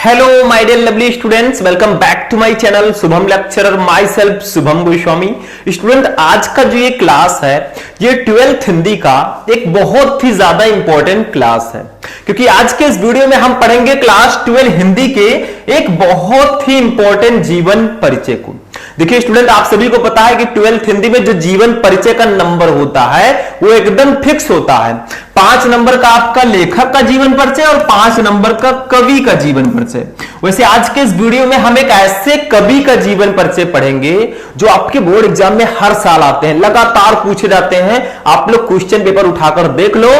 Hello my dear lovely students, welcome back to my channel Shubham lecturer, myself Shubham Goswami. Student, आज का जो ये class है ये 12th हिंदी का एक बहुत ही ज्यादा इंपॉर्टेंट क्लास है, क्योंकि आज के इस वीडियो में हम पढ़ेंगे क्लास 12 हिंदी के एक बहुत ही इंपॉर्टेंट जीवन परिचय को। देखिए स्टूडेंट, आप सभी को पता है कि 12th हिंदी में जो जीवन परिचय का नंबर होता है वो एकदम फिक्स होता है। 5 नंबर का आपका लेखक का जीवन परिचय और 5 नंबर का कवि का जीवन परिचय। वैसे आज के इस वीडियो में हम एक ऐसे कवि का जीवन परिचय पढ़ेंगे जो आपके बोर्ड एग्जाम में हर साल आते हैं, लगातार पूछे जाते हैं। आप लोग क्वेश्चन पेपर उठाकर देख लो,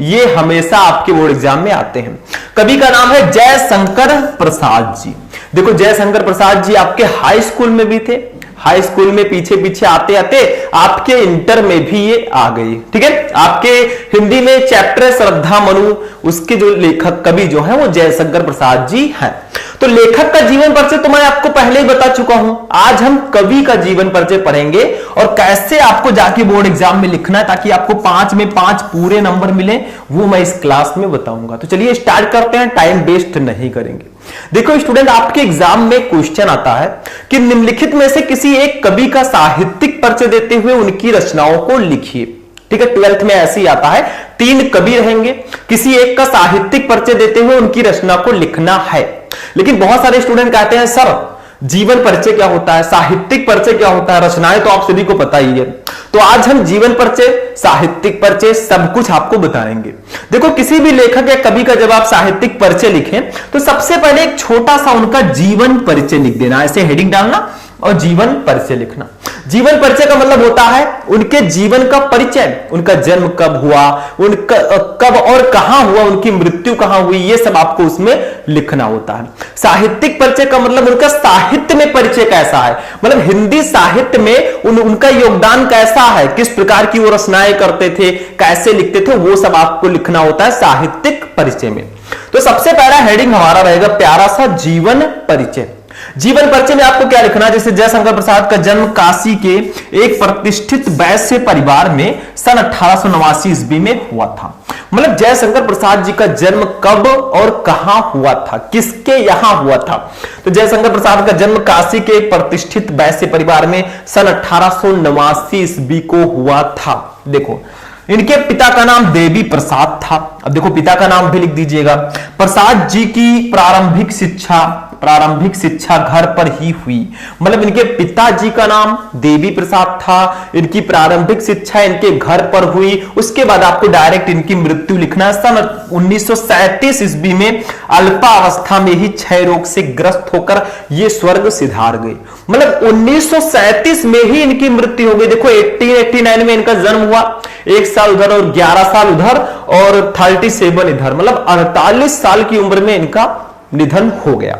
ये हमेशा आपके बोर्ड एग्जाम में आते हैं। कवि का नाम है जयशंकर प्रसाद जी। देखो, जयशंकर प्रसाद जी आपके हाई स्कूल में भी थे, हाई स्कूल में पीछे पीछे आते आते आपके इंटर में भी ये आ गई। ठीक है, आपके हिंदी में चैप्टर श्रद्धा मनु, उसके जो लेखक कवि जो है वो जयशंकर प्रसाद जी हैं। तो लेखक का जीवन परिचय तो मैं आपको पहले ही बता चुका हूं। आज हम कवि का जीवन परिचय पढ़ेंगे और कैसे आपको जाके बोर्ड एग्जाम में लिखना है ताकि आपको 5 में 5 पूरे नंबर मिले, वो मैं इस क्लास में बताऊंगा। तो चलिए स्टार्ट करते हैं, टाइम वेस्ट नहीं करेंगे। देखो स्टूडेंट, आपके एग्जाम में क्वेश्चन आता है कि निम्नलिखित में से किसी एक कवि का साहित्यिक परिचय देते हुए उनकी रचनाओं को लिखिए। ठीक है, 12th में ऐसे ही आता है, 3 कवि रहेंगे, किसी एक का साहित्यिक परिचय देते हुए उनकी रचना को लिखना है। लेकिन बहुत सारे स्टूडेंट कहते हैं सर जीवन परिचय क्या होता है, साहित्यिक परिचय क्या होता है, रचनाएं तो आप सभी को पता ही है। तो आज हम जीवन परिचय, साहित्यिक परिचय सब कुछ आपको बताएंगे। देखो, किसी भी लेखक या कवि का जब आप साहित्यिक परिचय लिखें तो सबसे पहले एक छोटा सा उनका जीवन परिचय लिख देना, ऐसे हेडिंग डालना और जीवन परिचय लिखना। जीवन परिचय का मतलब होता है उनके जीवन का परिचय, उनका जन्म कब हुआ, उनका कब और कहां हुआ, उनकी मृत्यु कहां हुई, ये सब आपको उसमें लिखना होता है। साहित्यिक परिचय का मतलब उनका साहित्य में परिचय कैसा है, मतलब हिंदी साहित्य में उनका योगदान कैसा है, किस प्रकार की वो रचनाएं करते थे, कैसे लिखते थे, वो सब आपको लिखना होता है साहित्यिक परिचय में। तो सबसे पहला हेडिंग हमारा रहेगा प्यारा सा जीवन परिचय। जीवन परिचय में आपको क्या लिखना है, जैसे जयशंकर प्रसाद का जन्म काशी के एक प्रतिष्ठित वैश्य परिवार में सन 1889 ईस्वी में हुआ था। मतलब जयशंकर प्रसाद जी का जन्म कब और कहां हुआ था, किसके यहां हुआ था। तो जयशंकर प्रसाद का जन्म काशी के एक प्रतिष्ठित वैश्य परिवार में सन 1889 ईस्वी को हुआ था। देखो, इनके पिता का नाम देवी प्रसाद था। अब देखो, पिता का नाम भी लिख दीजिएगा। प्रसाद जी की प्रारंभिक शिक्षा घर पर ही हुई, मतलब इनके पिताजी का नाम देवी प्रसाद था, इनकी प्रारंभिक शिक्षा इनके घर पर हुई। उसके बाद आपको डायरेक्ट इनकी मृत्यु लिखना है। सन 1937 ईस्वी में अल्पावस्था में ही क्षय रोग से ग्रस्त होकर ये स्वर्ग सिधार गए। मतलब 1937 में ही इनकी मृत्यु हो गई। देखो, 1889 में इनका जन्म हुआ, 1 साल उधर और 11 साल उधर और 37 इधर, मतलब 48 साल की उम्र में इनका निधन हो गया।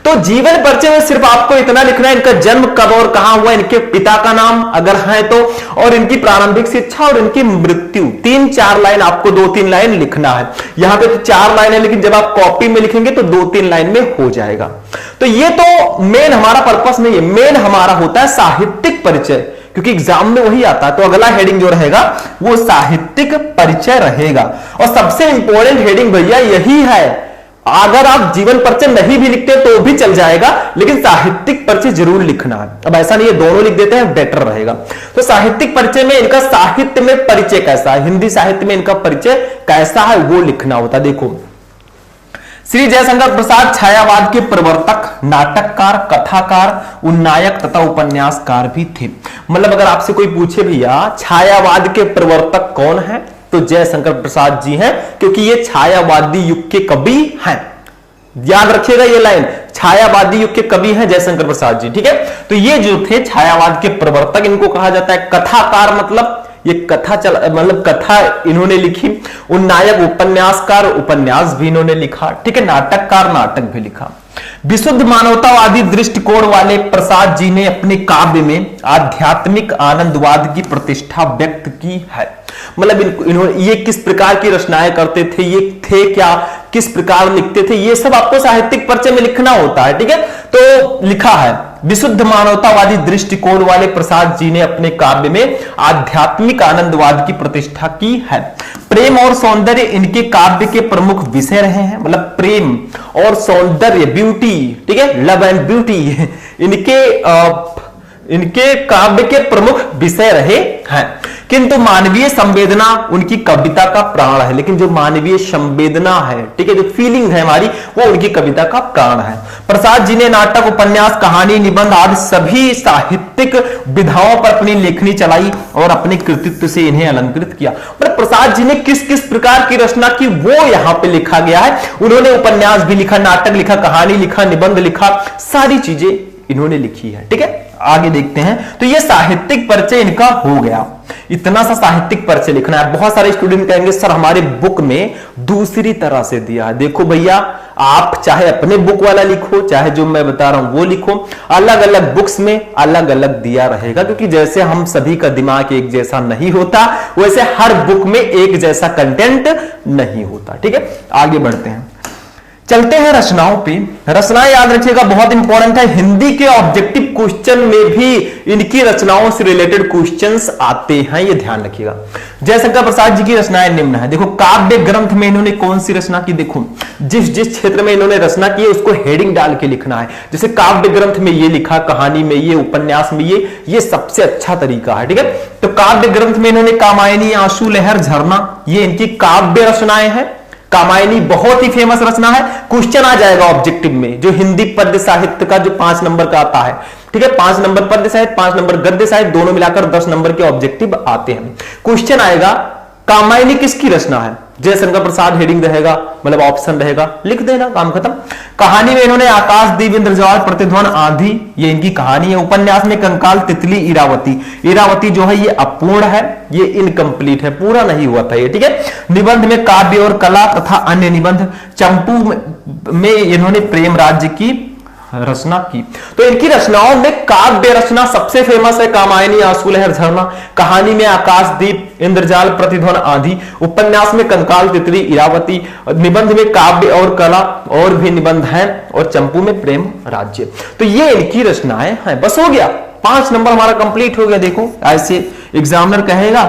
तो जीवन परिचय में सिर्फ आपको इतना लिखना है, इनका जन्म कब और कहां हुआ, इनके पिता का नाम अगर है तो, और इनकी प्रारंभिक शिक्षा और इनकी मृत्यु। 3-4 लाइन आपको 2-3 लाइन लिखना है। यहां पे तो 4 लाइन है, लेकिन जब आप कॉपी में लिखेंगे तो 2-3 लाइन में हो जाएगा। तो ये तो मेन हमारा पर्पस नहीं है, मेन हमारा होता है साहित्यिक परिचय, क्योंकि एग्जाम में वही आता है। तो अगला हेडिंग जो रहेगा वो साहित्यिक परिचय रहेगा। और सबसे इंपॉर्टेंट हेडिंग भैया यही है। अगर आप जीवन परिचय नहीं भी लिखते तो भी चल जाएगा, लेकिन साहित्यिक परिचय जरूर लिखना है। अब ऐसा नहीं है दोनों लिख देते हैं, बेटर रहेगा। तो साहित्यिक परिचय में इनका साहित्य में परिचय कैसा है, हिंदी साहित्य में इनका परिचय कैसा है, वो लिखना होता है। देखो, श्री जयशंकर प्रसाद छायावाद के प्रवर्तक, नाटककार, कथाकार, उन्नायक तथा उपन्यासकार भी थे। मतलब अगर आपसे कोई पूछे भैया छायावाद के प्रवर्तक कौन है, तो जयशंकर प्रसाद जी हैं, क्योंकि ये छायावादी युग के कवि हैं। याद रखिएगा ये लाइन, छायावादी युग के कवि हैं जयशंकर प्रसाद जी। ठीक है, तो ये जो थे छायावाद के प्रवर्तक, इनको कहा जाता है। कथाकार मतलब ये मतलब कथा इन्होंने लिखी। उन्नायक उपन्यासकार, उपन्यास भी इन्होंने लिखा। ठीक है, नाटककार, नाटक भी लिखा। विशुद्ध मानवतावादी दृष्टिकोण वाले प्रसाद जी ने अपने काव्य में आध्यात्मिक आनंदवाद की प्रतिष्ठा व्यक्त की है। मतलब इन्होंने ये किस प्रकार की रचनाएं करते थे, ये थे क्या, किस प्रकार लिखते थे, ये सब आपको साहित्यिक परिचय में लिखना होता है। ठीक है, तो लिखा है विशुद्ध मानवतावादी दृष्टिकोण वाले प्रसाद जी ने अपने काव्य में आध्यात्मिक आनंदवाद की प्रतिष्ठा की है। प्रेम और सौंदर्य इनके काव्य के प्रमुख विषय रहे हैं, मतलब प्रेम और सौंदर्य, ब्यूटी, ठीक है, लव एंड ब्यूटी इनके काव्य के प्रमुख विषय रहे हैं। किंतु मानवीय संवेदना उनकी कविता का प्राण है। लेकिन जो मानवीय संवेदना है, ठीक है, जो फीलिंग है हमारी, वो उनकी कविता का प्राण है। प्रसाद जी ने नाटक, उपन्यास, कहानी, निबंध आदि सभी साहित्यिक विधाओं पर अपनी लेखनी चलाई और अपने कृतित्व से इन्हें अलंकृत किया। मतलब प्रसाद जी ने किस किस प्रकार की रचना की वो यहां पे लिखा गया है। उन्होंने उपन्यास भी लिखा, नाटक लिखा, कहानी लिखा, निबंध लिखा, सारी चीजें इन्होंने लिखी है। ठीक है, आगे देखते हैं। तो ये साहित्यिक परिचय इनका हो गया। इतना सा साहित्यिक परिचय लिखना है। बहुत सारे स्टूडेंट कहेंगे सर हमारे बुक में दूसरी तरह से दिया है। देखो भैया, आप चाहे अपने बुक वाला लिखो, चाहे जो मैं बता रहा हूं वो लिखो, अलग अलग बुक्स में अलग अलग दिया रहेगा। क्योंकि जैसे हम सभी का दिमाग एक जैसा नहीं होता, वैसे हर बुक में एक जैसा कंटेंट नहीं होता। ठीक है, आगे बढ़ते हैं, चलते हैं रचनाओं पे। रचनाएं याद रखिएगा, बहुत इंपॉर्टेंट है। हिंदी के ऑब्जेक्टिव क्वेश्चन में भी इनकी रचनाओं से रिलेटेड क्वेश्चंस आते हैं, ये ध्यान रखिएगा। जयशंकर प्रसाद जी की रचनाएं निम्न है। देखो, काव्य ग्रंथ में इन्होंने कौन सी रचना की, देखो जिस जिस क्षेत्र में इन्होंने रचना की है उसको हेडिंग डाल के लिखना है। जैसे काव्य ग्रंथ में ये लिखा, कहानी में ये, उपन्यास में ये सबसे अच्छा तरीका है। ठीक है, तो काव्य ग्रंथ में इन्होंने कामायनी, आंसू, लहर, झरना, ये इनकी काव्य रचनाएं हैं। कामायनी बहुत ही फेमस रचना है, क्वेश्चन आ जाएगा ऑब्जेक्टिव में, जो हिंदी पद्य साहित्य का जो 5 नंबर का आता है। ठीक है, 5 नंबर पद्य साहित्य, 5 नंबर गद्य साहित्य, दोनों मिलाकर 10 नंबर के ऑब्जेक्टिव आते हैं। क्वेश्चन आएगा कामायनी किसकी रचना है, जयशंकर प्रसाद, हेडिंग रहेगा, मतलब ऑप्शन रहेगा, लिख देना, काम खत्म। कहानी में इन्होंने आकाश, दीप, इंद्रजाल, प्रतिध्वनि, आंधी, ये इनकी कहानी है। उपन्यास में कंकाल, तितली, इरावती। इरावती जो है ये अपूर्ण है, ये इनकम्प्लीट है, पूरा नहीं हुआ था ये। ठीक है, निबंध में काव्य और कला तथा अन्य निबंध। चंपू में इन्होंने प्रेम राज्य की रचना की। तो इनकी रचनाओं में काव्य रचना सबसे फेमस है, कामायनी, आंसू, लहर, झरना। कहानी में आकाश, दीप, इंद्रजाल, प्रतिध्वनि, आंधी। उपन्यास में कंकाल, तितली, इरावती। निबंध में काव्य और कला और भी निबंध हैं, और चंपू में प्रेम राज्य। तो ये इनकी रचनाएं हैं। बस हो गया, 5 नंबर हमारा कंप्लीट हो गया। देखो, ऐसे एग्जामिनर कहेगा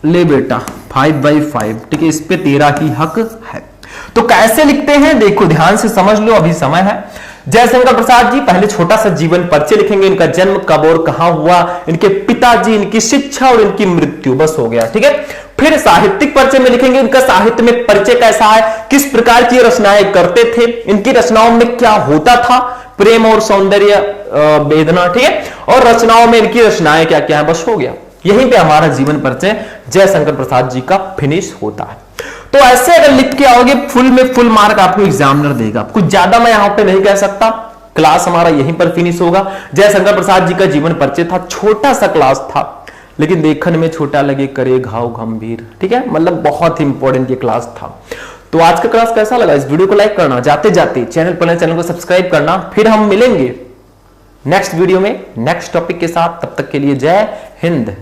ले बेटा 5/5, ठीक है, इस पे तेरा ही हक है। तो कैसे लिखते हैं, देखो ध्यान से समझ लो, अभी समय है। जयशंकर प्रसाद जी, पहले छोटा सा जीवन परिचय लिखेंगे, इनका जन्म कब और कहां हुआ, इनके पिताजी, इनकी शिक्षा और इनकी मृत्यु, बस हो गया। ठीक है, फिर साहित्यिक परिचय में लिखेंगे इनका साहित्य में परिचय कैसा है, किस प्रकार की रचनाएं करते थे, इनकी रचनाओं में क्या होता था, प्रेम और सौंदर्य, वेदना, ठीक है, और रचनाओं में इनकी रचनाएं क्या क्या है, बस हो गया। यहीं पे हमारा जीवन परिचय जयशंकर प्रसाद जी का फिनिश होता है। तो ऐसे अगर लिख के आओगे, फुल में फुल मार्क आपको एग्जामिनर देगा। कुछ ज्यादा मैं यहां पे नहीं कह सकता, क्लास हमारा यहीं पर फिनिश होगा। जयशंकर प्रसाद जी का जीवन परिचय था, छोटा सा क्लास था, लेकिन देखने में छोटा लगे करे घाव गंभीर। ठीक है, मतलब बहुत इंपॉर्टेंट ये क्लास था। तो आज का क्लास कैसा लगा, इस वीडियो को लाइक करना, जाते जाते चैनल को सब्सक्राइब करना। फिर हम मिलेंगे नेक्स्ट वीडियो में नेक्स्ट टॉपिक के साथ, तब तक के लिए जय हिंद।